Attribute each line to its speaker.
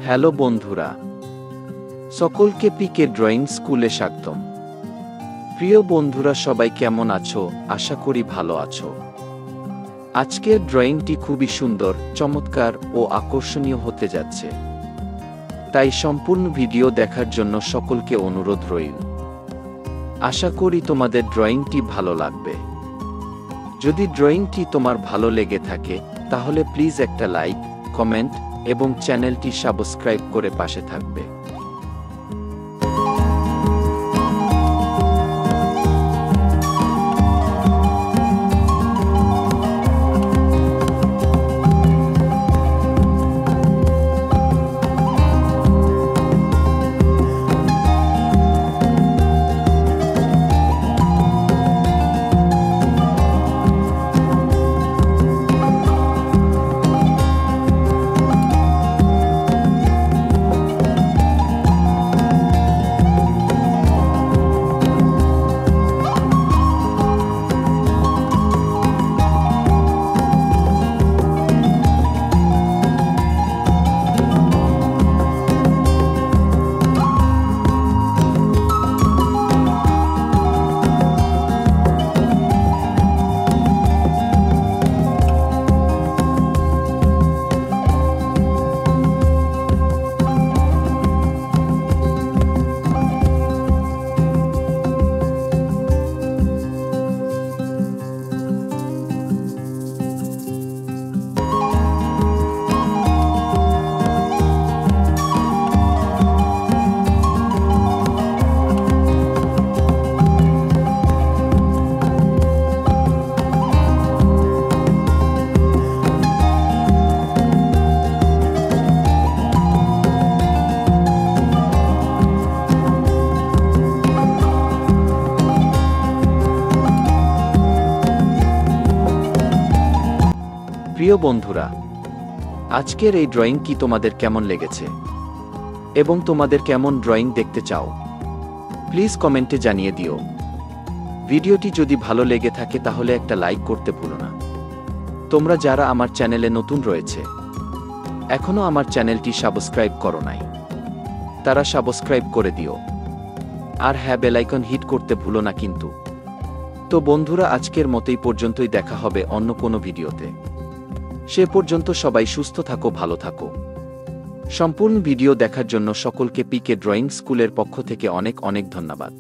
Speaker 1: Hello বন্ধুরা, সকলকে পিকে drawing স্কুলে স্বাগতম। প্রিয় বন্ধুরা, সবাই কেমন আছো? আশা করি ভালো আছো। আজকের ড্রয়িংটি খুবই সুন্দর, চমৎকার ও আকর্ষণীয় হতে যাচ্ছে, তাই সম্পূর্ণ ভিডিও দেখার জন্য সকলকে অনুরোধ রইল। আশা করি তোমাদের ড্রয়িংটি ভালো লাগবে। যদি ড্রয়িংটি তোমার ভালো লেগে থাকে তাহলে প্লিজ একটা লাইক, কমেন্ট এবং চ্যানেলটি সাবস্ক্রাইব করে পাশে থাকবে। প্রিয় বন্ধুরা, আজকের এই ড্রয়িং কি তোমাদের কেমন লেগেছে এবং তোমাদের কেমন ড্রয়িং দেখতে চাও প্লিজ কমেন্টে জানিয়ে দিও। ভিডিওটি যদি ভালো লেগে থাকে তাহলে একটা লাইক করতে ভুলো না। তোমরা যারা আমার চ্যানেলে নতুন রয়েছে, এখনো আমার চ্যানেলটি সাবস্ক্রাইব করো নাই, তারা সাবস্ক্রাইব করে দিও। আর হ্যাঁ, বেল আইকন হিট করতে ভুলো না কিন্তু। তো বন্ধুরা, আজকের মতোই পর্যন্তই, দেখা হবে অন্য কোনো ভিডিওতে। সে পর্যন্ত সবাই সুস্থ থাকো, ভালো থাকো। সম্পূর্ণ ভিডিও দেখার জন্য সকলকে পিকে ড্রয়িং স্কুলের পক্ষ থেকে অনেক অনেক ধন্যবাদ।